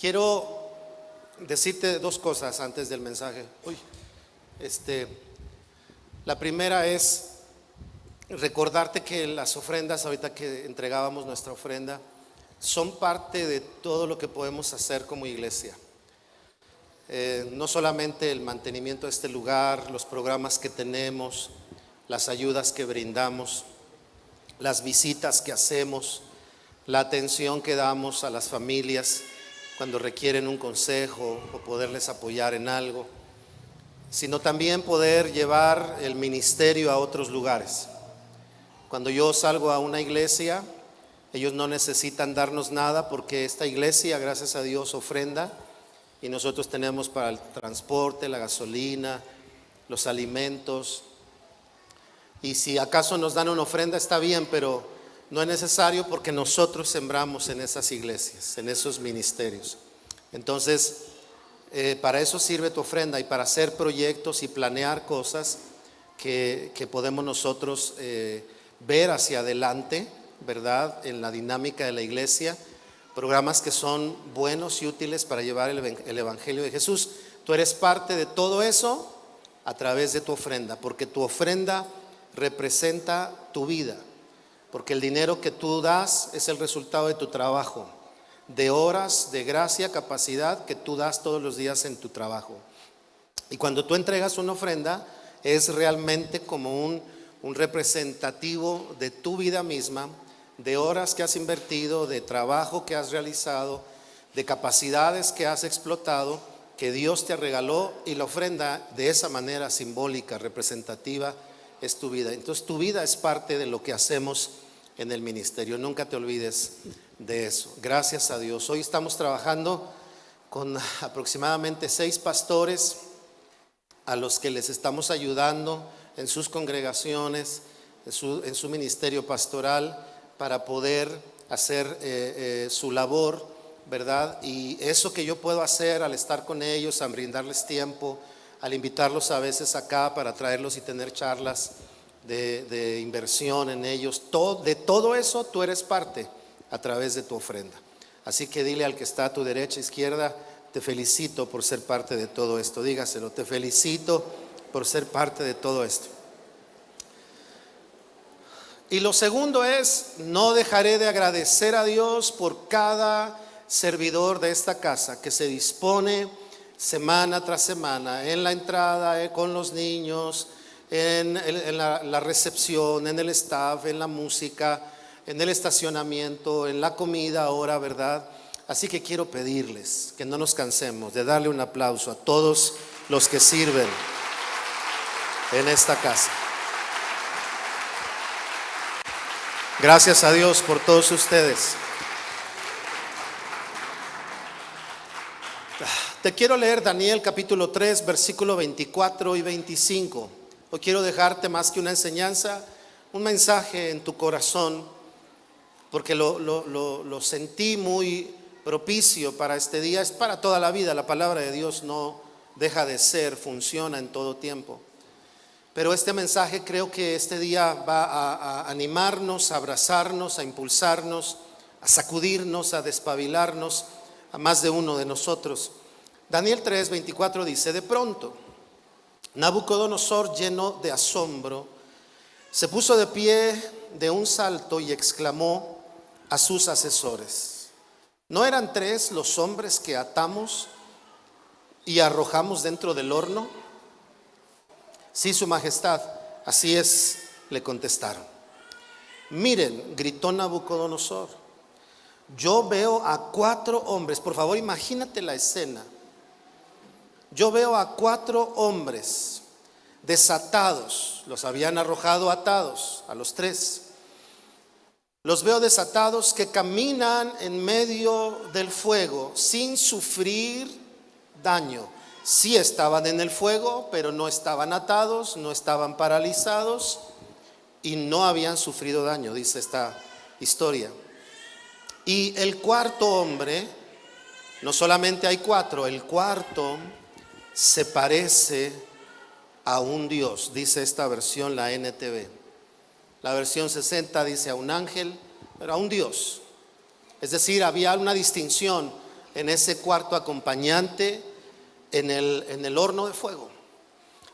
Quiero decirte dos cosas antes del mensaje. La primera es recordarte que las ofrendas, ahorita que entregábamos nuestra ofrenda, son parte de todo lo que podemos hacer como iglesia. No solamente el mantenimiento de este lugar, los programas que tenemos, las ayudas que brindamos, las visitas que hacemos, la atención que damos a las familias cuando requieren un consejo o poderles apoyar en algo, sino también poder llevar el ministerio a otros lugares. Cuando yo salgo a una iglesia, ellos no necesitan darnos nada porque esta iglesia, gracias a Dios, ofrenda y nosotros tenemos para el transporte, la gasolina, los alimentos. Y si acaso nos dan una ofrenda está bien, pero no es necesario porque nosotros sembramos en esas iglesias, en esos ministerios. Entonces, para eso sirve tu ofrenda y para hacer proyectos y planear cosas que podemos nosotros ver hacia adelante, ¿verdad? En la dinámica de la iglesia, programas que son buenos y útiles para llevar el evangelio de Jesús. Tú eres parte de todo eso a través de tu ofrenda, porque tu ofrenda representa tu vida, porque el dinero que tú das es el resultado de tu trabajo, de horas de gracia, capacidad que tú das todos los días en tu trabajo. Y cuando tú entregas una ofrenda es realmente como un representativo de tu vida misma, de horas que has invertido, de trabajo que has realizado, de capacidades que has explotado, que Dios te regaló, y la ofrenda de esa manera simbólica, representativa, es tu vida. Entonces tu vida es parte de lo que hacemos en el ministerio. Nunca te olvides de eso. Gracias a Dios. Hoy estamos trabajando con aproximadamente 6 pastores a los que les estamos ayudando en sus congregaciones, en su ministerio pastoral, para poder hacer su labor, ¿verdad? Y eso que yo puedo hacer al estar con ellos, al brindarles tiempo, al invitarlos a veces acá para traerlos y tener charlas de inversión en ellos, de todo eso tú eres parte a través de tu ofrenda. Así que dile al que está a tu derecha, izquierda: te felicito por ser parte de todo esto. Dígaselo: te felicito por ser parte de todo esto. Y lo segundo es: no dejaré de agradecer a Dios por cada servidor de esta casa que se dispone semana tras semana en la entrada, con los niños, en la recepción, en el staff, en la música, en el estacionamiento, en la comida ahora, ¿verdad? Así que quiero pedirles que no nos cansemos de darle un aplauso a todos los que sirven en esta casa. Gracias a Dios por todos ustedes. Te quiero leer Daniel capítulo 3, versículo 24 y 25. Hoy quiero dejarte más que una enseñanza, un mensaje en tu corazón, porque lo sentí muy propicio para este día. Es para toda la vida. La palabra de Dios no deja de ser, funciona en todo tiempo. Pero este mensaje creo que este día va a animarnos, a abrazarnos, a impulsarnos, a sacudirnos, a despabilarnos a más de uno de nosotros. Daniel 3, 24 dice: de pronto Nabucodonosor, lleno de asombro, se puso de pie de un salto y exclamó a sus asesores: ¿no eran 3 los hombres que atamos y arrojamos dentro del horno? Sí, su majestad, así es, le contestaron. Miren, gritó Nabucodonosor, yo veo a 4 hombres. Por favor, imagínate la escena. Yo veo a 4 hombres desatados. Los habían arrojado atados a los 3. Los veo desatados, que caminan en medio del fuego sin sufrir daño. Sí estaban en el fuego, pero no estaban atados, no estaban paralizados y no habían sufrido daño, dice esta historia. Y el 4.º hombre, no solamente hay 4, el 4.º se parece a un Dios, dice esta versión, la NTV. La versión 60 dice a un ángel, pero a un Dios. Es decir, había una distinción. en ese cuarto acompañante en el horno de fuego.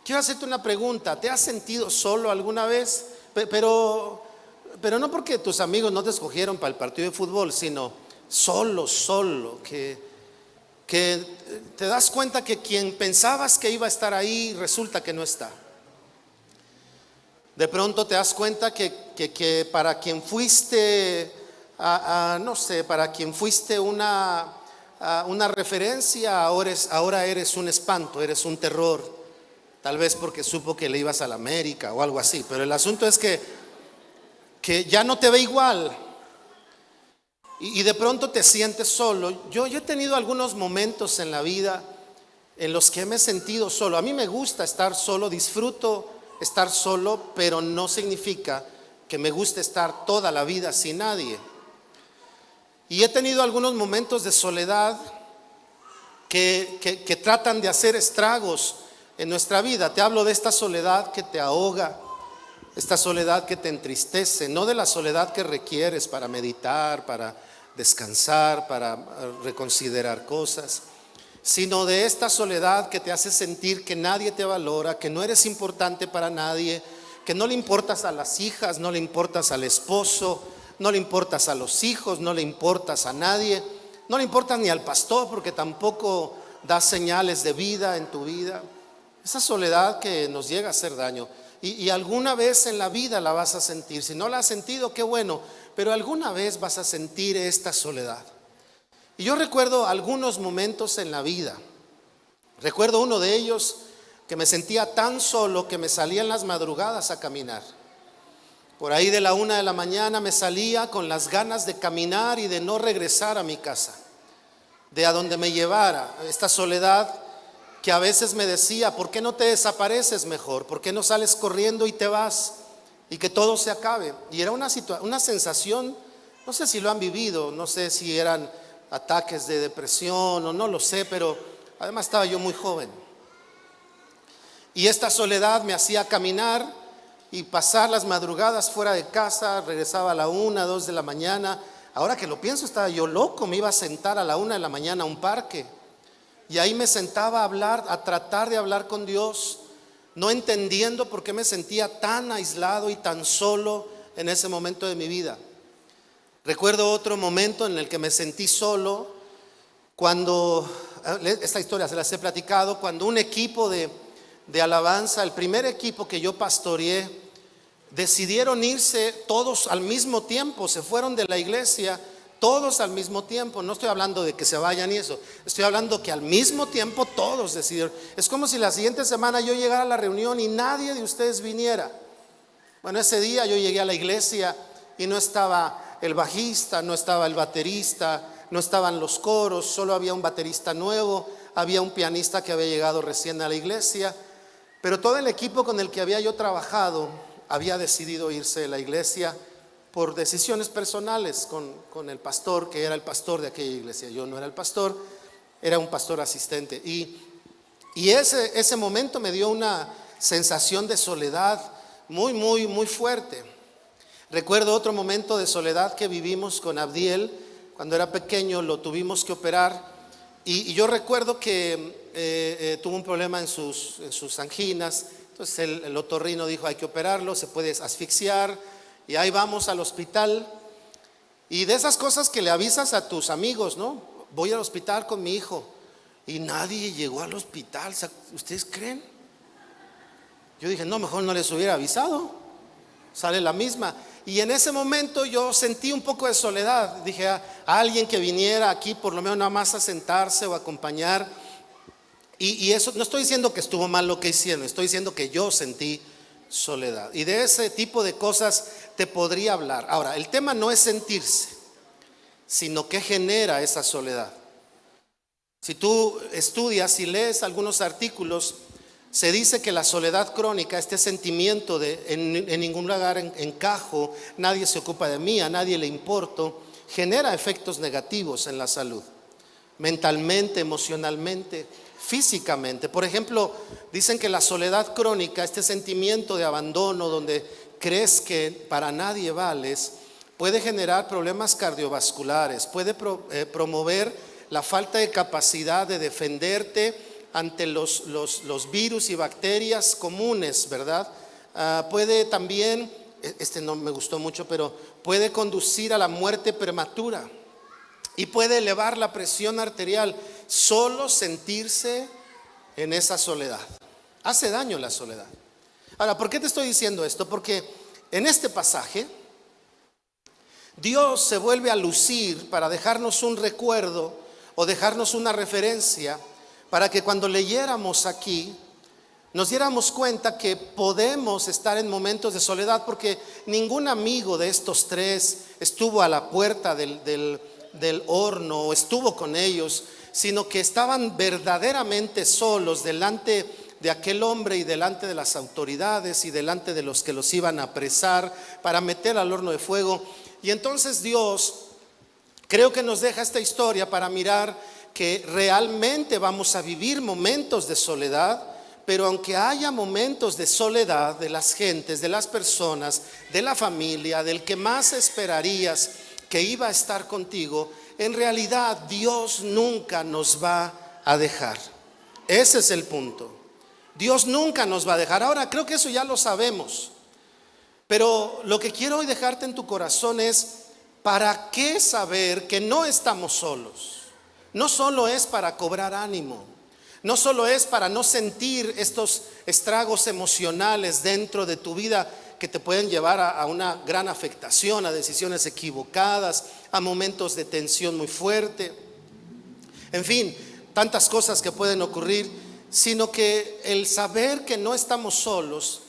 Quiero hacerte una pregunta. ¿Te has sentido solo alguna vez? Pero no porque tus amigos no te escogieron para el partido de fútbol, sino solo, que te das cuenta que quien pensabas que iba a estar ahí resulta que no está. De pronto te das cuenta que para quien fuiste, no sé, para quien fuiste una referencia, ahora eres un espanto, eres un terror. Tal vez porque supo que le ibas a la América o algo así. Pero el asunto es que ya no te ve igual. Y de pronto te sientes solo. Yo he tenido algunos momentos en la vida en los que me he sentido solo. A mí me gusta estar solo, disfruto estar solo, pero no significa que me guste estar toda la vida sin nadie. Y he tenido algunos momentos de soledad que tratan de hacer estragos en nuestra vida. Te hablo de esta soledad que te ahoga, esta soledad que te entristece, no de la soledad que requieres para meditar, para descansar, para reconsiderar cosas, sino de esta soledad que te hace sentir que nadie te valora, que no eres importante para nadie, que no le importas a las hijas, no le importas al esposo, no le importas a los hijos, no le importas a nadie, no le importas ni al pastor porque tampoco da señales de vida en tu vida. Esa soledad que nos llega a hacer daño. Y alguna vez en la vida la vas a sentir. Si no la has sentido, qué bueno, pero alguna vez vas a sentir esta soledad. Y yo recuerdo algunos momentos en la vida. Recuerdo uno de ellos que me sentía tan solo que me salía en las madrugadas a caminar. Por ahí de la 1 de la mañana me salía con las ganas de caminar y de no regresar a mi casa, de a donde me llevara. Esta soledad que a veces me decía: ¿por qué no te desapareces mejor? ¿Por qué no sales corriendo y te vas y que todo se acabe? Y era una sensación, no sé si lo han vivido, no sé si eran ataques de depresión o no lo sé, pero además estaba yo muy joven. Y esta soledad me hacía caminar y pasar las madrugadas fuera de casa. Regresaba a la 1, 2 de la mañana. Ahora que lo pienso, estaba yo loco. Me iba a sentar a la 1 de la mañana a un parque. Y ahí me sentaba a hablar, a tratar de hablar con Dios, no entendiendo por qué me sentía tan aislado y tan solo en ese momento de mi vida. Recuerdo otro momento en el que me sentí solo cuando, esta historia se las he platicado, cuando un equipo de alabanza, el primer equipo que yo pastoreé, decidieron irse todos al mismo tiempo, se fueron de la iglesia todos al mismo tiempo. No estoy hablando de que se vayan y eso, estoy hablando que al mismo tiempo todos decidieron. Es como si la siguiente semana yo llegara a la reunión y nadie de ustedes viniera. Bueno, ese día yo llegué a la iglesia y no estaba el bajista, no estaba el baterista, no estaban los coros, solo había un baterista nuevo, había un pianista que había llegado recién a la iglesia, pero todo el equipo con el que había yo trabajado había decidido irse de la iglesia por decisiones personales con el pastor, que era el pastor de aquella iglesia. Yo no era el pastor, era un pastor asistente. Y ese momento me dio una sensación de soledad muy, muy, muy fuerte. Recuerdo otro momento de soledad que vivimos con Abdiel. Cuando era pequeño lo tuvimos que operar. Y yo recuerdo que tuvo un problema en sus anginas. Entonces el otorrino dijo: hay que operarlo, se puede asfixiar. Y ahí vamos al hospital. Y de esas cosas que le avisas a tus amigos, ¿no? Voy al hospital con mi hijo. Y nadie llegó al hospital. ¿Ustedes creen? Yo dije: no, mejor no les hubiera avisado. Sale la misma. Y en ese momento yo sentí un poco de soledad. Dije a alguien que viniera aquí por lo menos nada más a sentarse o a acompañar. Y eso, no estoy diciendo que estuvo mal lo que hicieron, estoy diciendo que yo sentí soledad. Y de ese tipo de cosas te podría hablar. Ahora, el tema no es sentirse, sino qué genera esa soledad. Si tú estudias y lees algunos artículos, se dice que la soledad crónica, este sentimiento de en ningún lugar encajo, nadie se ocupa de mí, a nadie le importo, genera efectos negativos en la salud, mentalmente, emocionalmente, físicamente. Por ejemplo, dicen que la soledad crónica, este sentimiento de abandono donde crees que para nadie vales, puede generar problemas cardiovasculares, puede promover la falta de capacidad de defenderte ante los virus y bacterias comunes, ¿verdad? Puede también, este no me gustó mucho, pero puede conducir a la muerte prematura y puede elevar la presión arterial. Solo sentirse en esa soledad hace daño la soledad. Ahora, ¿por qué te estoy diciendo esto? Porque en este pasaje Dios se vuelve a lucir para dejarnos un recuerdo o dejarnos una referencia para que cuando leyéramos aquí nos diéramos cuenta que podemos estar en momentos de soledad, porque ningún amigo de estos tres estuvo a la puerta del horno o estuvo con ellos, sino que estaban verdaderamente solos delante de aquel hombre y delante de las autoridades y delante de los que los iban a apresar para meter al horno de fuego. Y entonces Dios creo que nos deja esta historia para mirar que realmente vamos a vivir momentos de soledad, pero aunque haya momentos de soledad de las gentes, de las personas, de la familia, del que más esperarías que iba a estar contigo, en realidad Dios nunca nos va a dejar. Ese es el punto. Dios nunca nos va a dejar. Ahora, creo que eso ya lo sabemos, pero lo que quiero hoy dejarte en tu corazón es: ¿para qué saber que no estamos solos? No solo es para cobrar ánimo, no solo es para no sentir estos estragos emocionales dentro de tu vida que te pueden llevar a una gran afectación, a decisiones equivocadas, a momentos de tensión muy fuerte, en fin, tantas cosas que pueden ocurrir, sino que el saber que no estamos solos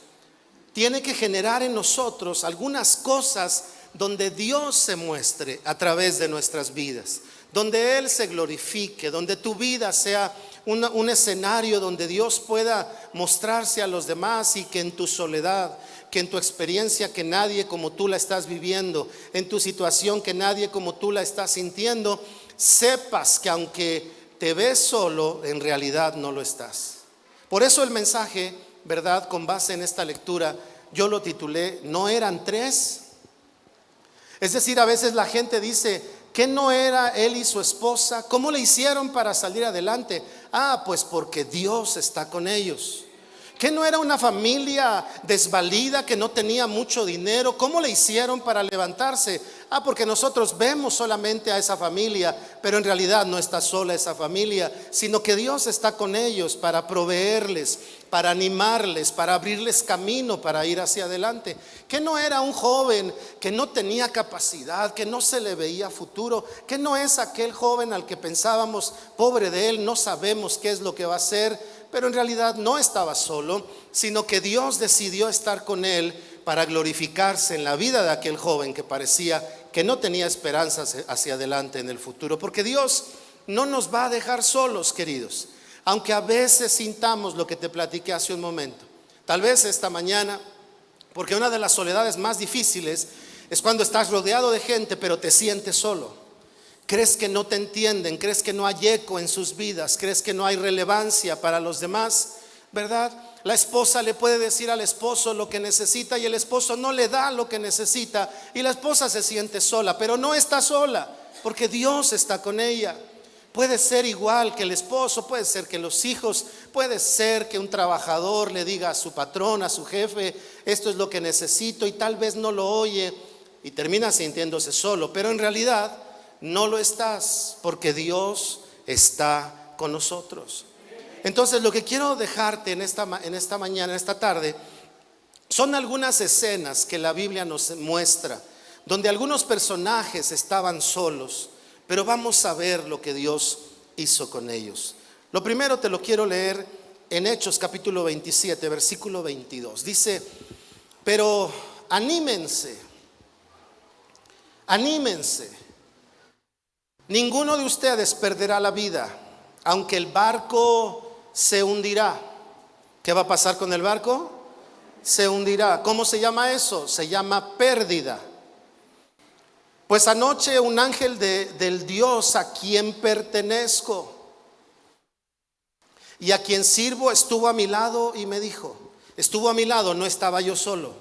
tiene que generar en nosotros algunas cosas donde Dios se muestre a través de nuestras vidas, donde Él se glorifique, donde tu vida sea un escenario donde Dios pueda mostrarse a los demás, y que en tu soledad, que en tu experiencia que nadie como tú la estás viviendo, en tu situación que nadie como tú la estás sintiendo, sepas que aunque te ves solo, en realidad no lo estás. Por eso el mensaje, ¿verdad?, con base en esta lectura, yo lo titulé ¿No eran tres? Es decir, a veces la gente dice: ¿qué no era él y su esposa? ¿Cómo le hicieron para salir adelante? Pues porque Dios está con ellos. ¿Qué no era una familia desvalida que no tenía mucho dinero? ¿Cómo le hicieron para levantarse? Porque nosotros vemos solamente a esa familia, pero en realidad no está sola esa familia, sino que Dios está con ellos para proveerles, para animarles, para abrirles camino para ir hacia adelante. ¿Que no era un joven que no tenía capacidad, que no se le veía futuro? ¿Que no es aquel joven al que pensábamos: pobre de él, no sabemos qué es lo que va a hacer? Pero en realidad no estaba solo, sino que Dios decidió estar con él para glorificarse en la vida de aquel joven que parecía que no tenía esperanzas hacia adelante en el futuro. Porque Dios no nos va a dejar solos, queridos, aunque a veces sintamos lo que te platiqué hace un momento. Tal vez esta mañana, porque una de las soledades más difíciles es cuando estás rodeado de gente pero te sientes solo. Crees que no te entienden, crees que no hay eco en sus vidas, crees que no hay relevancia para los demás, ¿verdad? La esposa le puede decir al esposo lo que necesita y el esposo no le da lo que necesita, y la esposa se siente sola, pero no está sola porque Dios está con ella. Puede ser igual que el esposo, puede ser que los hijos, puede ser que un trabajador le diga a su patrón, a su jefe: esto es lo que necesito, y tal vez no lo oye y termina sintiéndose solo, pero en realidad no lo estás, porque Dios está con nosotros. Entonces, lo que quiero dejarte en esta mañana, en esta tarde, son algunas escenas que la Biblia nos muestra, donde algunos personajes estaban solos, pero vamos a ver lo que Dios hizo con ellos. Lo primero te lo quiero leer en Hechos capítulo 27, versículo 22. Dice: pero anímense, ninguno de ustedes perderá la vida, aunque el barco se hundirá. ¿Qué va a pasar con el barco? Se hundirá. ¿Cómo se llama eso? Se llama pérdida. Pues anoche un ángel del Dios a quien pertenezco y a quien sirvo estuvo a mi lado y me dijo. Estuvo a mi lado, no estaba yo solo.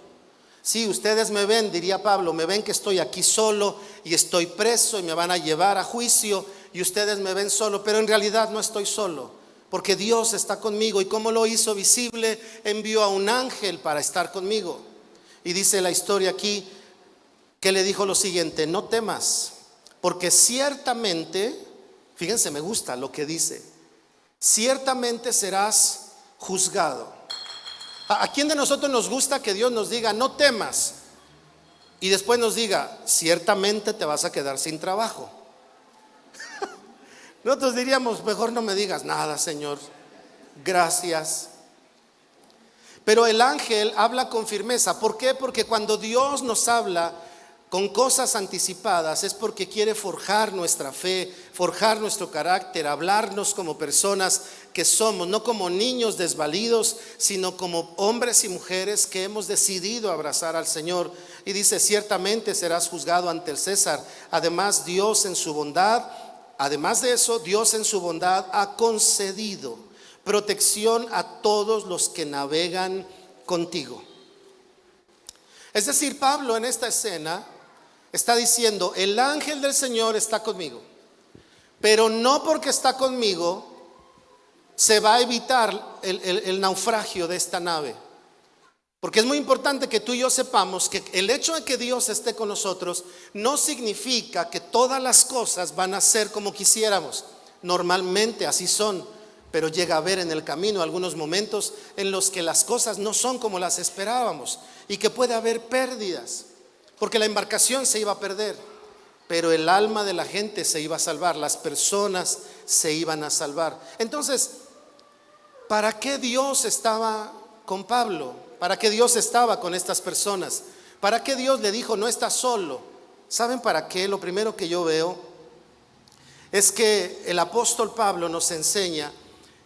Sí, ustedes me ven, diría Pablo, me ven que estoy aquí solo y estoy preso y me van a llevar a juicio, y ustedes me ven solo, pero en realidad no estoy solo, porque Dios está conmigo, y como lo hizo visible, envió a un ángel para estar conmigo. Y dice la historia aquí que le dijo lo siguiente: no temas, porque ciertamente, fíjense, me gusta lo que dice, ciertamente serás juzgado. ¿A quién de nosotros nos gusta que Dios nos diga no temas y después nos diga ciertamente te vas a quedar sin trabajo? Nosotros diríamos, mejor no me digas nada, Señor, gracias. Pero el ángel habla con firmeza. ¿Por qué? Porque cuando Dios nos habla con cosas anticipadas es porque quiere forjar nuestra fe, forjar nuestro carácter, hablarnos como personas que somos, no como niños desvalidos, sino como hombres y mujeres que hemos decidido abrazar al Señor. Y dice, ciertamente serás juzgado ante el César. Además, Dios en su bondad, además de eso, Dios en su bondad ha concedido protección a todos los que navegan contigo. Es decir, Pablo en esta escena está diciendo, el ángel del Señor está conmigo, pero no porque está conmigo se va a evitar el naufragio de esta nave. Porque es muy importante que tú y yo sepamos que el hecho de que Dios esté con nosotros no significa que todas las cosas van a ser como quisiéramos. Normalmente así son, pero llega a haber en el camino algunos momentos en los que las cosas no son como las esperábamos y que puede haber pérdidas, porque la embarcación se iba a perder, pero el alma de la gente se iba a salvar, las personas se iban a salvar. Entonces, ¿para qué Dios estaba con Pablo? ¿Para qué Dios estaba con estas personas? ¿Para qué Dios le dijo no estás solo? ¿Saben para qué? Lo primero que yo veo es que el apóstol Pablo nos enseña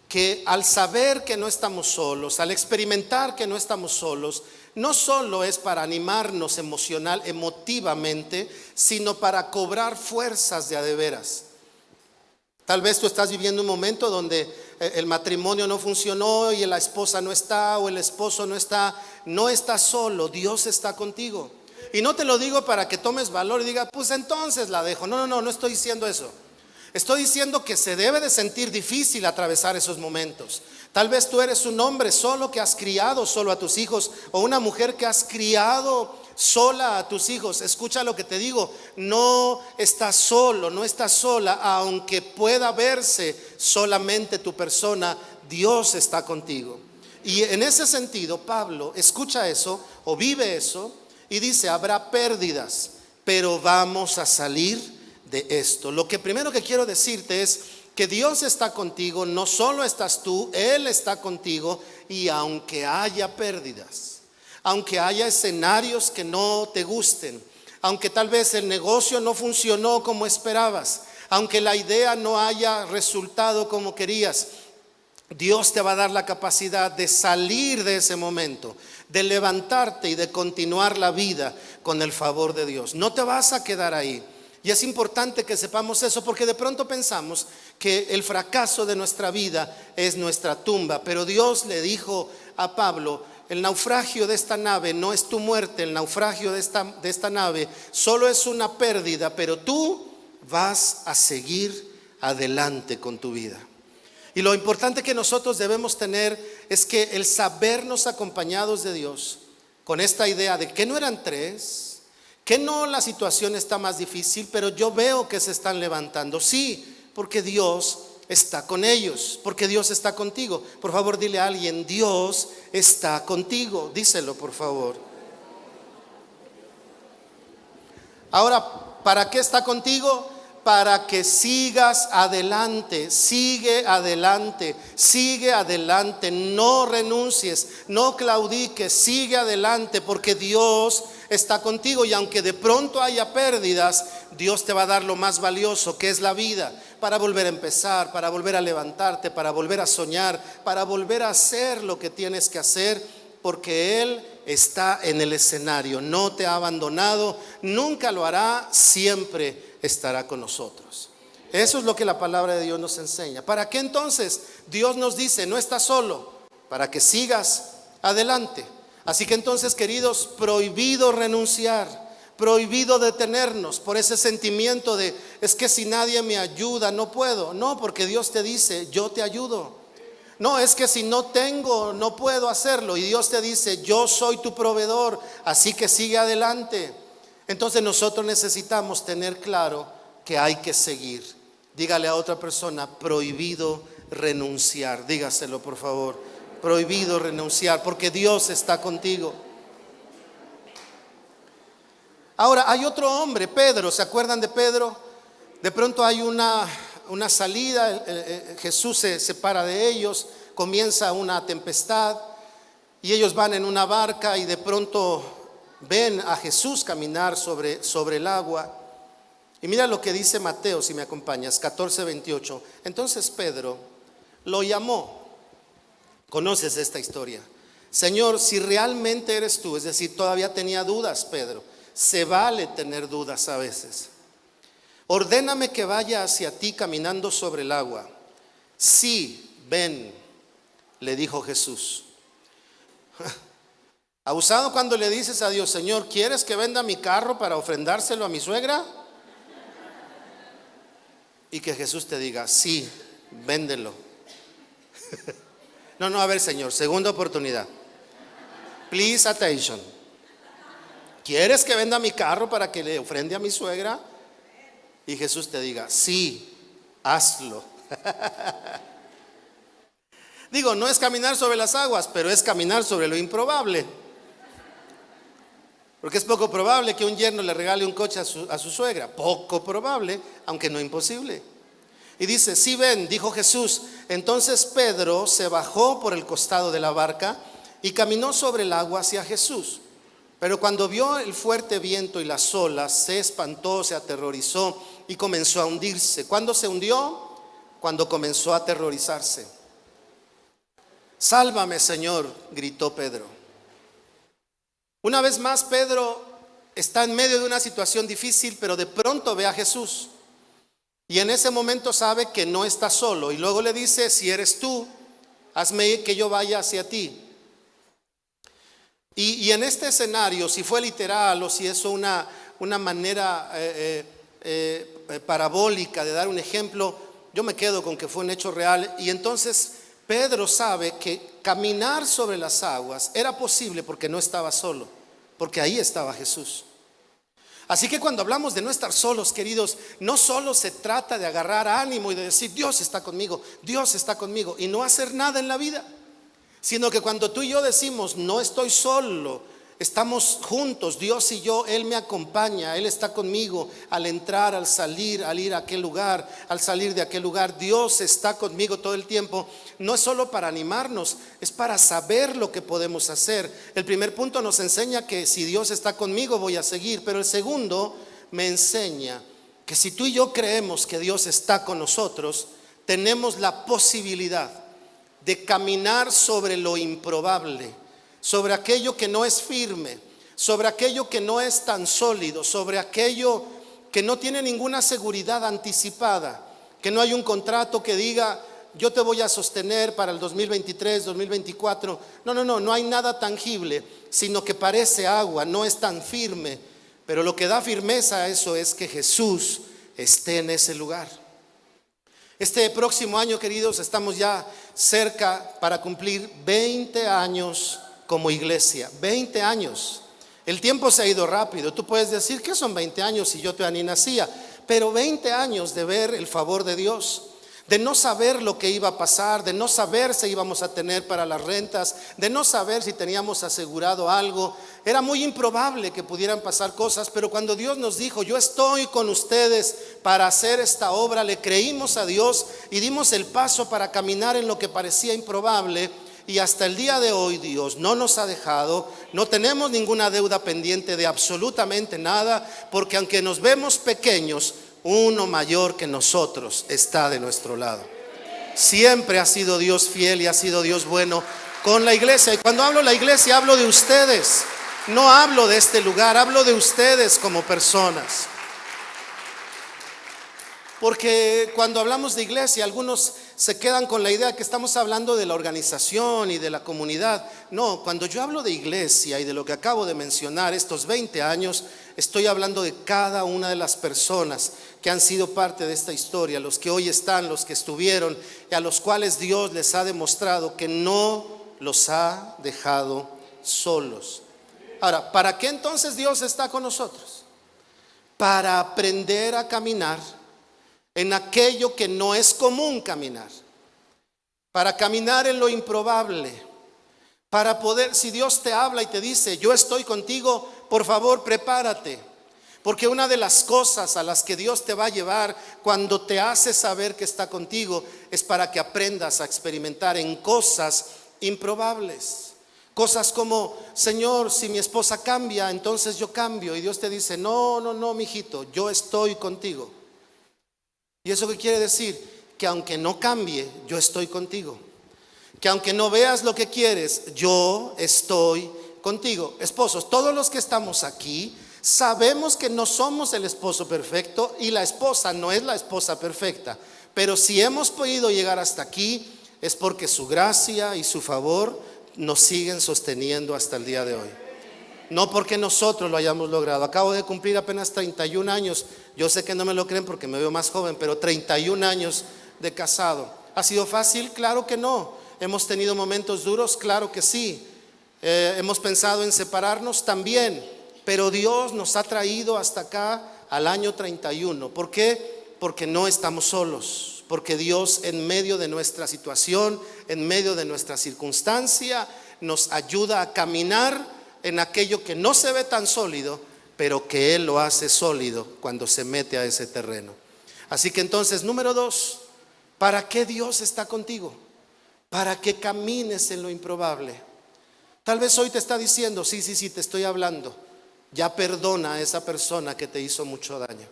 que al saber que no estamos solos, al experimentar que no estamos solos, no solo es para animarnos emotivamente, sino para cobrar fuerzas de a de veras. Tal vez tú estás viviendo un momento donde el matrimonio no funcionó y la esposa no está o el esposo no está. No estás solo, Dios está contigo. Y no te lo digo para que tomes valor y digas, pues entonces la dejo. No estoy diciendo eso. Estoy diciendo que se debe de sentir difícil atravesar esos momentos. Tal vez tú eres un hombre solo que has criado solo a tus hijos, o una mujer que has criado sola a tus hijos. Escucha lo que te digo, no estás solo, no estás sola, aunque pueda verse solamente tu persona, Dios está contigo. Y en ese sentido, Pablo escucha eso o vive eso y dice, habrá pérdidas, pero vamos a salir de esto. Lo que primero que quiero decirte es que Dios está contigo, no solo estás tú, Él está contigo, y aunque haya pérdidas, aunque haya escenarios que no te gusten, aunque tal vez el negocio no funcionó como esperabas, aunque la idea no haya resultado como querías, Dios te va a dar la capacidad de salir de ese momento, de levantarte y de continuar la vida con el favor de Dios. No te vas a quedar ahí. Y es importante que sepamos eso, porque de pronto pensamos que el fracaso de nuestra vida es nuestra tumba. Pero Dios le dijo a Pablo, el naufragio de esta nave no es tu muerte, el naufragio de esta nave solo es una pérdida, pero tú vas a seguir adelante con tu vida. Y lo importante que nosotros debemos tener es que el sabernos acompañados de Dios, con esta idea de que no eran tres, que no, la situación está más difícil, pero yo veo que se están levantando. Sí, porque Dios está con ellos, porque Dios está contigo. Por favor, dile a alguien, Dios está contigo. Díselo, por favor. Ahora, ¿para qué está contigo? Para que sigas adelante, sigue adelante, no renuncies, no claudiques, sigue adelante, porque Dios está contigo. Y aunque de pronto haya pérdidas, Dios te va a dar lo más valioso, que es la vida, para volver a empezar, para volver a levantarte, para volver a soñar, para volver a hacer lo que tienes que hacer, porque Él está en el escenario, no te ha abandonado, nunca lo hará, siempre estará con nosotros. Eso es lo que la palabra de Dios nos enseña. ¿Para qué entonces Dios nos dice no estás solo? Para que sigas adelante. Así que entonces, queridos, prohibido renunciar, prohibido detenernos por ese sentimiento de es que si nadie me ayuda no puedo. No, porque Dios te dice yo te ayudo. No, es que si no tengo no puedo hacerlo, y Dios te dice yo soy tu proveedor, así que sigue adelante. Entonces nosotros necesitamos tener claro que hay que seguir. Dígale a otra persona: prohibido renunciar. Dígaselo, por favor: prohibido renunciar, porque Dios está contigo. Ahora hay otro hombre, Pedro. ¿Se acuerdan de Pedro? De pronto hay una salida, Jesús se separa de ellos, comienza una tempestad y ellos van en una barca y de pronto ven a Jesús caminar sobre el agua. Y mira lo que dice Mateo, si me acompañas, 14:28. Entonces Pedro lo llamó. ¿Conoces esta historia? Señor, si realmente eres tú, es decir, todavía tenía dudas Pedro. Se vale tener dudas a veces. Ordéname que vaya hacia ti caminando sobre el agua. Sí, ven, le dijo Jesús. Abusado cuando le dices a Dios: Señor, ¿quieres que venda mi carro para ofrendárselo a mi suegra? Y que Jesús te diga: sí, véndelo. No, a ver, Señor, segunda oportunidad. Please attention. ¿Quieres que venda mi carro para que le ofrende a mi suegra? Y Jesús te diga: sí, hazlo. Digo, no es caminar sobre las aguas, pero es caminar sobre lo improbable. Porque es poco probable que un yerno le regale un coche a su suegra. Poco probable, aunque no imposible. Y dice: sí, ven, dijo Jesús. Entonces Pedro se bajó por el costado de la barca y caminó sobre el agua hacia Jesús. Pero cuando vio el fuerte viento y las olas, se espantó, se aterrorizó y comenzó a hundirse. ¿Cuándo se hundió? Cuando comenzó a aterrorizarse. Sálvame, Señor, gritó Pedro. Una vez más Pedro está en medio de una situación difícil, pero de pronto ve a Jesús. Y en ese momento sabe que no está solo. Y luego le dice: si eres tú, hazme que yo vaya hacia ti. Y en este escenario, si fue literal o si es una manera parabólica de dar un ejemplo, yo me quedo con que fue un hecho real. Y entonces Pedro sabe que caminar sobre las aguas era posible porque no estaba solo, porque ahí estaba Jesús. Así que cuando hablamos de no estar solos, queridos, no solo se trata de agarrar ánimo y de decir Dios está conmigo y no hacer nada en la vida, sino que cuando tú y yo decimos no estoy solo, estamos juntos, Dios y yo, Él me acompaña, Él está conmigo al entrar, al salir, al ir a aquel lugar, al salir de aquel lugar. Dios está conmigo todo el tiempo. No es solo para animarnos, es para saber lo que podemos hacer. El primer punto nos enseña que si Dios está conmigo voy a seguir, pero el segundo me enseña que si tú y yo creemos que Dios está con nosotros, tenemos la posibilidad de caminar sobre lo improbable, sobre aquello que no es firme, sobre aquello que no es tan sólido, sobre aquello que no tiene ninguna seguridad anticipada, que no hay un contrato que diga yo te voy a sostener para el 2023, 2024. No hay nada tangible, sino que parece agua, no es tan firme, pero lo que da firmeza a eso es que Jesús esté en ese lugar. Este próximo año, queridos, estamos ya cerca para cumplir 20 años como iglesia. 20 años. El tiempo se ha ido rápido. Tú puedes decir que son 20 años si yo todavía ni nacía, pero 20 años de ver el favor de Dios, de no saber lo que iba a pasar, de no saber si íbamos a tener para las rentas, de no saber si teníamos asegurado algo. Era muy improbable que pudieran pasar cosas, pero cuando Dios nos dijo yo estoy con ustedes para hacer esta obra, le creímos a Dios y dimos el paso para caminar en lo que parecía improbable. Y hasta el día de hoy Dios no nos ha dejado, no tenemos ninguna deuda pendiente de absolutamente nada, porque aunque nos vemos pequeños, uno mayor que nosotros está de nuestro lado. Siempre ha sido Dios fiel y ha sido Dios bueno con la iglesia. Y cuando hablo de la iglesia hablo de ustedes, no hablo de este lugar, hablo de ustedes como personas. Porque cuando hablamos de iglesia, algunos se quedan con la idea que estamos hablando de la organización y de la comunidad. No, cuando yo hablo de iglesia y de lo que acabo de mencionar, estos 20 años, estoy hablando de cada una de las personas que han sido parte de esta historia, los que hoy están, los que estuvieron, y a los cuales Dios les ha demostrado que no los ha dejado solos. Ahora, ¿para qué entonces Dios está con nosotros? Para aprender a caminar en aquello que no es común caminar, para caminar en lo improbable, para poder, si Dios te habla y te dice, yo estoy contigo, por favor prepárate, porque una de las cosas a las que Dios te va a llevar cuando te hace saber que está contigo es para que aprendas a experimentar en cosas improbables. Cosas como, Señor, si mi esposa cambia, entonces yo cambio. Y Dios te dice, no, mijito, yo estoy contigo. ¿Y eso qué quiere decir? Que aunque no cambie, yo estoy contigo. Que aunque no veas lo que quieres, yo estoy contigo. Esposos, todos los que estamos aquí sabemos que no somos el esposo perfecto y la esposa no es la esposa perfecta. Pero si hemos podido llegar hasta aquí es porque su gracia y su favor nos siguen sosteniendo hasta el día de hoy. No porque nosotros lo hayamos logrado. Acabo de cumplir apenas 31 años. Yo sé que no me lo creen porque me veo más joven, pero 31 años de casado. ¿Ha sido fácil? Claro que no. ¿Hemos tenido momentos duros? Claro que sí. ¿Hemos pensado en separarnos? También. Pero Dios nos ha traído hasta acá al año 31. ¿Por qué? Porque no estamos solos. Porque Dios en medio de nuestra situación, en medio de nuestra circunstancia, nos ayuda a caminar en aquello que no se ve tan sólido, pero que Él lo hace sólido cuando se mete a ese terreno. Así que entonces, número 2, ¿para qué Dios está contigo? Para que camines en lo improbable. Tal vez hoy te está diciendo, sí, te estoy hablando. Ya perdona a esa persona que te hizo mucho daño.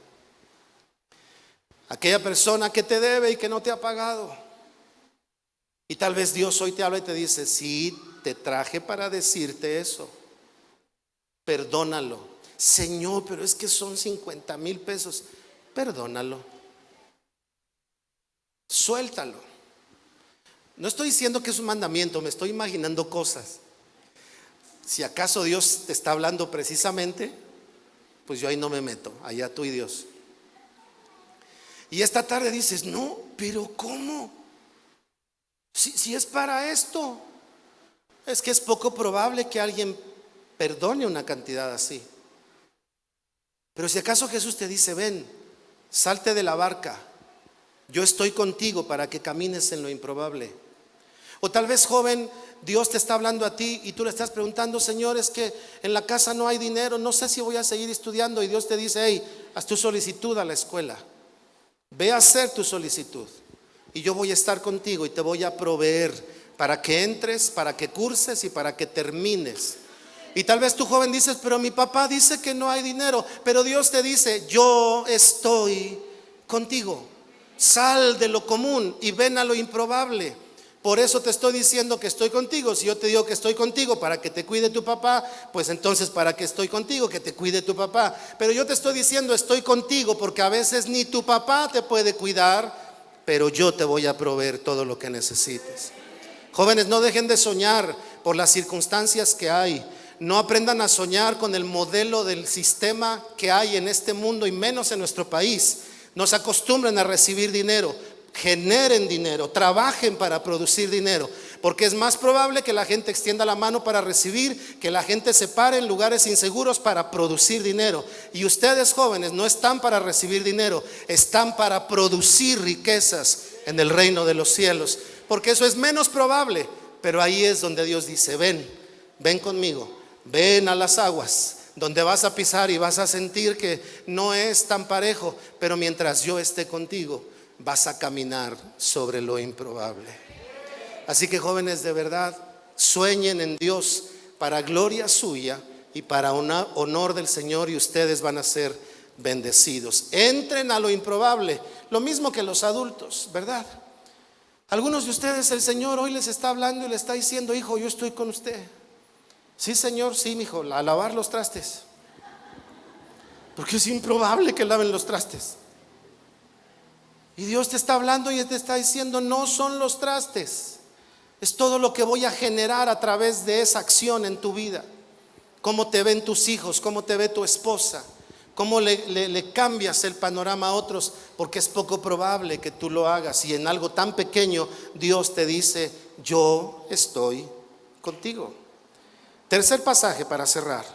Aquella persona que te debe y que no te ha pagado. Y tal vez Dios hoy te habla y te dice, sí, te traje para decirte eso. Perdónalo. Señor, pero es que son 50,000 pesos. Perdónalo. Suéltalo. No estoy diciendo que es un mandamiento, me estoy imaginando cosas. Si acaso Dios te está hablando precisamente, pues yo ahí no me meto, allá tú y Dios. Y esta tarde dices, no, pero ¿cómo? Si es para esto. Es que es poco probable que alguien perdone una cantidad así. Pero si acaso Jesús te dice, ven, salte de la barca, yo estoy contigo para que camines en lo improbable. O tal vez, joven, Dios te está hablando a ti y tú le estás preguntando, Señor, es que en la casa no hay dinero, no sé si voy a seguir estudiando. Y Dios te dice, hey, haz tu solicitud a la escuela, ve a hacer tu solicitud y yo voy a estar contigo y te voy a proveer para que entres, para que curses y para que termines. Y tal vez tu joven dices, pero mi papá dice que no hay dinero. Pero Dios te dice, yo estoy contigo. Sal de lo común y ven a lo improbable. Por eso te estoy diciendo que estoy contigo. Si yo te digo que estoy contigo para que te cuide tu papá, pues entonces para que estoy contigo, que te cuide tu papá. Pero yo te estoy diciendo estoy contigo porque a veces ni tu papá te puede cuidar, pero yo te voy a proveer todo lo que necesites. Jóvenes, no dejen de soñar por las circunstancias que hay. No aprendan a soñar con el modelo del sistema que hay en este mundo y menos en nuestro país. No se acostumbren a recibir dinero. Generen dinero, trabajen para producir dinero, porque es más probable que la gente extienda la mano para recibir, que la gente se pare en lugares inseguros para producir dinero. Y ustedes, jóvenes, no están para recibir dinero, están para producir riquezas en el reino de los cielos, porque eso es menos probable. Pero ahí es donde Dios dice, ven conmigo, ven a las aguas, donde vas a pisar y vas a sentir que no es tan parejo, pero mientras yo esté contigo vas a caminar sobre lo improbable. Así que, jóvenes, de verdad, sueñen en Dios para gloria suya y para honor del Señor, y ustedes van a ser bendecidos. Entren a lo improbable, lo mismo que los adultos, ¿verdad? Algunos de ustedes el Señor hoy les está hablando y les está diciendo, hijo, yo estoy con usted. Sí, Señor, sí, mijo, a lavar los trastes. Porque es improbable que laven los trastes. Y Dios te está hablando y te está diciendo, no son los trastes, es todo lo que voy a generar a través de esa acción en tu vida. cómo te ven tus hijos, cómo te ve tu esposa, cómo le cambias el panorama a otros, porque es poco probable que tú lo hagas. Y en algo tan pequeño Dios te dice: yo estoy contigo. Tercer pasaje para cerrar,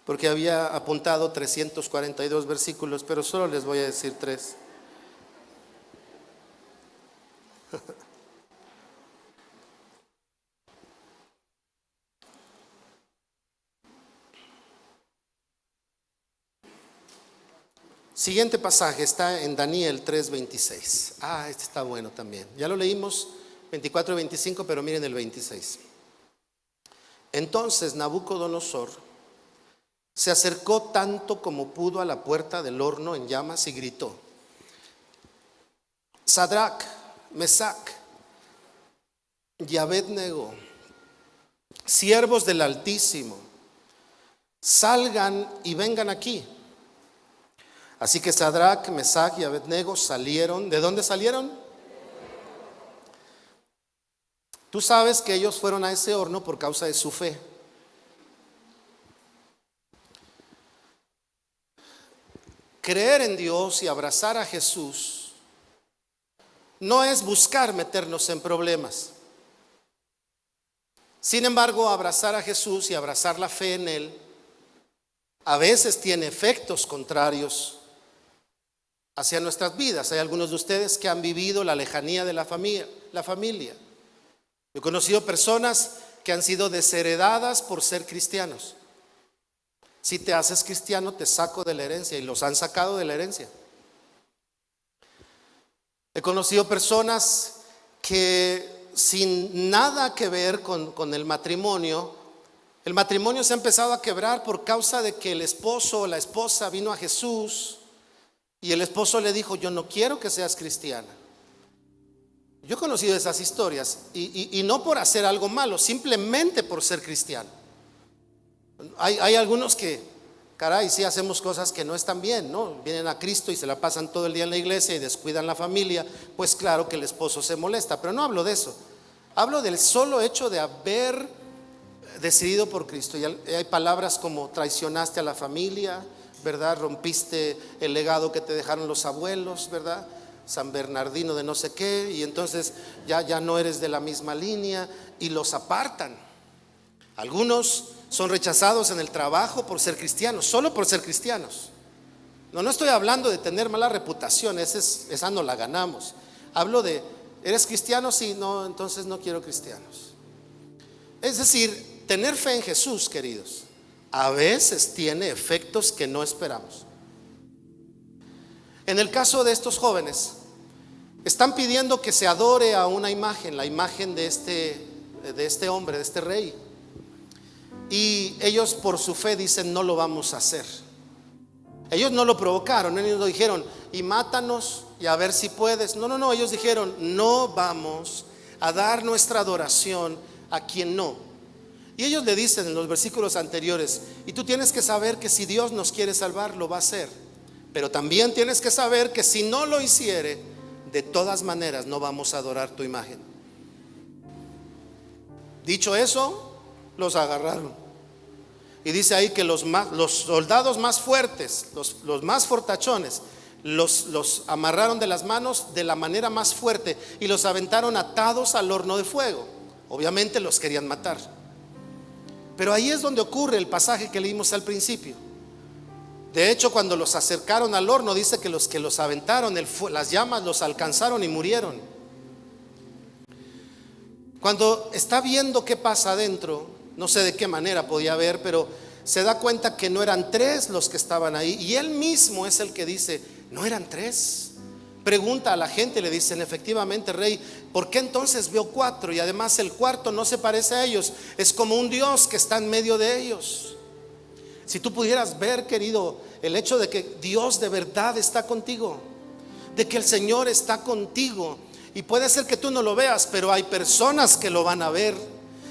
porque había apuntado 342 versículos, pero solo les voy a decir 3. Siguiente pasaje está en Daniel 3:26. Este está bueno también. Ya lo leímos 24 y 25, pero miren el 26. Entonces Nabucodonosor se acercó tanto como pudo a la puerta del horno en llamas y gritó: Sadrac, Mesac y Abednego, siervos del Altísimo, salgan y vengan aquí. Así que Sadrac, Mesac y Abednego salieron. ¿De dónde salieron? Tú sabes que ellos fueron a ese horno por causa de su fe. Creer en Dios y abrazar a Jesús no es buscar meternos en problemas. Sin embargo, abrazar a Jesús y abrazar la fe en Él a veces tiene efectos contrarios hacia nuestras vidas. Hay algunos de ustedes que han vivido la lejanía de la familia. Yo he conocido personas que han sido desheredadas por ser cristianos. Si te haces cristiano, te saco de la herencia, y los han sacado de la herencia. He conocido personas que sin nada que ver con el matrimonio se ha empezado a quebrar por causa de que el esposo o la esposa vino a Jesús y el esposo le dijo: yo no quiero que seas cristiana. Yo he conocido esas historias, y no por hacer algo malo, simplemente por ser cristiano. Hay algunos que, caray, sí hacemos cosas que no están bien, ¿no? Vienen a Cristo y se la pasan todo el día en la iglesia y descuidan la familia. Pues claro que el esposo se molesta, pero no hablo de eso. Hablo del solo hecho de haber decidido por Cristo. Y hay palabras como: traicionaste a la familia, ¿verdad? Rompiste el legado que te dejaron los abuelos, ¿verdad? San Bernardino de no sé qué, y entonces ya no eres de la misma línea, y los apartan. Algunos son rechazados en el trabajo por ser cristianos, solo por ser cristianos. No estoy hablando de tener mala reputación, esa no la ganamos. Hablo de: ¿eres cristiano? Sí, no, entonces no quiero cristianos. Es decir, tener fe en Jesús, queridos, a veces tiene efectos que no esperamos. En el caso de estos jóvenes, están pidiendo que se adore a una imagen, la imagen de este hombre, de este rey. Y ellos, por su fe, dicen: no lo vamos a hacer. Ellos no lo provocaron, ellos no dijeron: y mátanos y a ver si puedes. No, ellos dijeron: no vamos a dar nuestra adoración a quien no. Y ellos le dicen en los versículos anteriores: y tú tienes que saber que si Dios nos quiere salvar, lo va a hacer. Pero también tienes que saber que si no lo hiciere, de todas maneras no vamos a adorar tu imagen. Dicho eso, los agarraron. Y dice ahí que los soldados más fuertes, los más fortachones, los amarraron de las manos de la manera más fuerte y los aventaron atados al horno de fuego. Obviamente los querían matar. Pero ahí es donde ocurre el pasaje que leímos al principio. De hecho, cuando los acercaron al horno, dice que los aventaron, las llamas los alcanzaron y murieron. Cuando está viendo qué pasa adentro, no sé de qué manera podía ver, pero se da cuenta que no eran 3 los que estaban ahí. Y él mismo es el que dice: ¿no eran 3? Pregunta a la gente, le dicen: efectivamente, rey, ¿por qué entonces veo 4? Y además el cuarto no se parece a ellos, es como un Dios que está en medio de ellos. Si tú pudieras ver, querido, el hecho de que Dios de verdad está contigo, de que el Señor está contigo, y puede ser que tú no lo veas, pero hay personas que lo van a ver,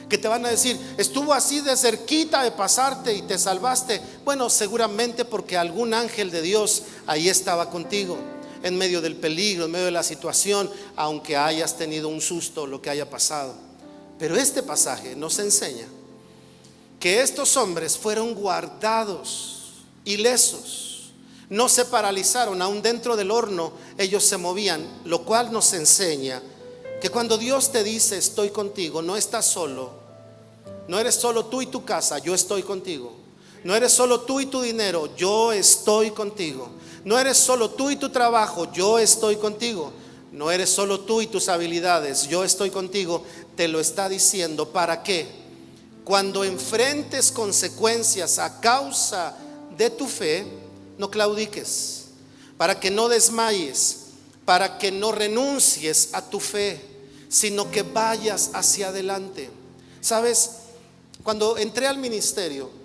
que te van a decir: estuvo así de cerquita de pasarte y te salvaste. Bueno, seguramente porque algún ángel de Dios ahí estaba contigo, en medio del peligro, en medio de la situación, aunque hayas tenido un susto, lo que haya pasado. Pero este pasaje nos enseña que estos hombres fueron guardados, ilesos, no se paralizaron, aún dentro del horno ellos se movían, lo cual nos enseña que cuando Dios te dice estoy contigo, no estás solo, no eres solo tú y tu casa, yo estoy contigo. No eres solo tú y tu dinero, yo estoy contigo. No eres solo tú y tu trabajo, yo estoy contigo. No eres solo tú y tus habilidades, yo estoy contigo. Te lo está diciendo, ¿para qué? Cuando enfrentes consecuencias a causa de tu fe, no claudiques, para que no desmayes, para que no renuncies a tu fe, sino que vayas hacia adelante. ¿Sabes? Cuando entré al ministerio,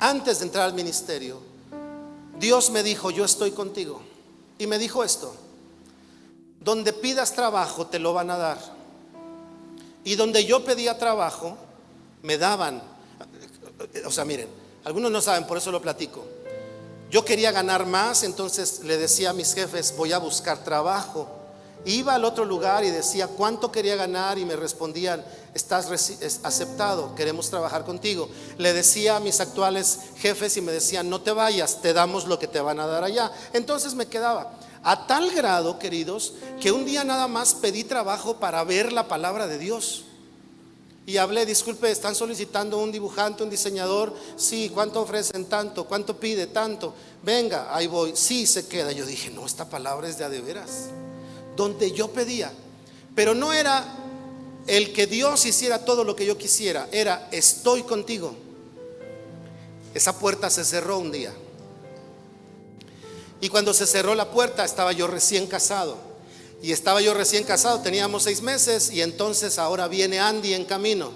antes de entrar al ministerio, Dios me dijo, yo estoy contigo. Y me dijo esto: donde pidas trabajo te lo van a dar. Y donde yo pedía trabajo, me daban. O sea, miren, algunos no saben, por eso lo platico. Yo quería ganar más, entonces le decía a mis jefes, voy a buscar trabajo. Iba al otro lugar y decía cuánto quería ganar y me respondían, estás aceptado, queremos trabajar contigo. Le decía a mis actuales jefes y me decían, no te vayas, te damos lo que te van a dar allá. Entonces me quedaba. A tal grado, queridos, que un día nada más pedí trabajo para ver la palabra de Dios. Y hablé, disculpe, están solicitando un dibujante, un diseñador. Sí, ¿cuánto ofrecen? Tanto. ¿Cuánto pide? Tanto. Venga, ahí voy. Sí, se queda. Yo dije, no, esta palabra es de a de veras. Donde yo pedía, pero no era el que Dios hiciera todo lo que yo quisiera, era estoy contigo. Esa puerta se cerró un día. Y cuando se cerró la puerta, estaba yo recién casado. Y estaba yo recién casado, teníamos 6 meses. Y entonces ahora viene Andy en camino,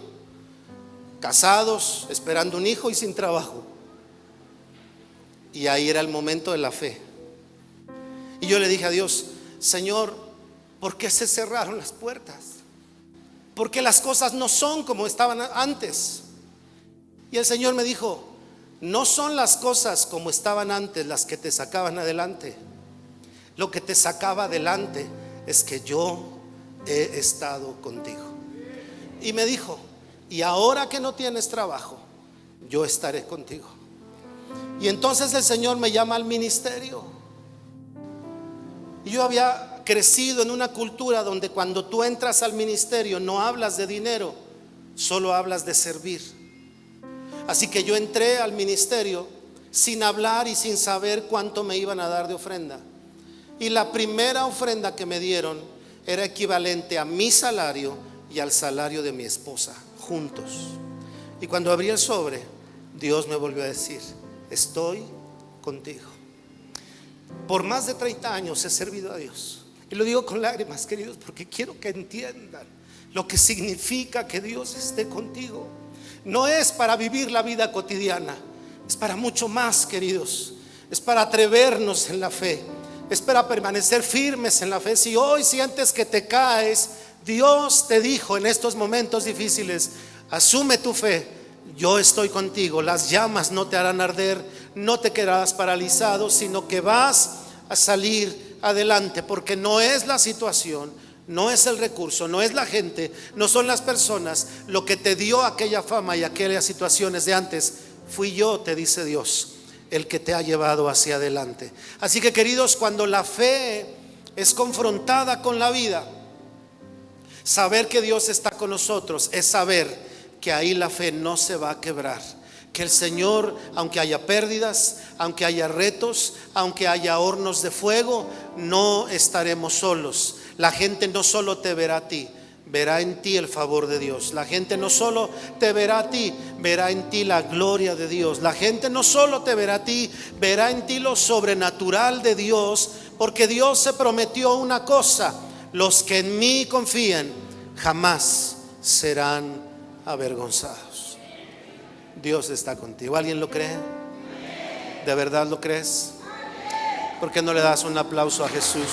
casados, esperando un hijo y sin trabajo. Y ahí era el momento de la fe. Y yo le dije a Dios, Señor, ¿por qué se cerraron las puertas? ¿Por qué las cosas no son como estaban antes? Y el Señor me dijo, no son las cosas como estaban antes las que te sacaban adelante. Lo que te sacaba adelante es que yo he estado contigo. Y me dijo, y ahora que no tienes trabajo, yo estaré contigo. Y entonces el Señor me llama al ministerio. Y yo había crecido en una cultura donde cuando tú entras al ministerio no hablas de dinero, solo hablas de servir. Así que yo entré al ministerio sin hablar y sin saber cuánto me iban a dar de ofrenda. Y la primera ofrenda que me dieron era equivalente a mi salario y al salario de mi esposa, juntos. Y cuando abrí el sobre, Dios me volvió a decir, estoy contigo. Por más de 30 años he servido a Dios. Y lo digo con lágrimas, queridos, porque quiero que entiendan lo que significa que Dios esté contigo. No es para vivir la vida cotidiana, es para mucho más, queridos. Es para atrevernos en la fe, es para permanecer firmes en la fe. Si hoy sientes que te caes, Dios te dijo en estos momentos difíciles, asume tu fe, yo estoy contigo. Las llamas no te harán arder, no te quedarás paralizado, sino que vas a salir adelante, porque no es la situación, no es el recurso, no es la gente, no son las personas lo que te dio aquella fama y aquellas situaciones de antes. Fui yo, te dice Dios, el que te ha llevado hacia adelante. Así que, queridos, cuando la fe es confrontada con la vida, saber que Dios está con nosotros es saber que ahí la fe no se va a quebrar. Que el Señor, aunque haya pérdidas, aunque haya retos, aunque haya hornos de fuego, no estaremos solos. La gente no solo te verá a ti, verá en ti el favor de Dios. La gente no solo te verá a ti, verá en ti la gloria de Dios. La gente no solo te verá a ti, verá en ti lo sobrenatural de Dios, porque Dios se prometió una cosa: los que en mí confíen jamás serán avergonzados. Dios está contigo. ¿Alguien lo cree? ¿De verdad lo crees? ¿Por qué no le das un aplauso a Jesús?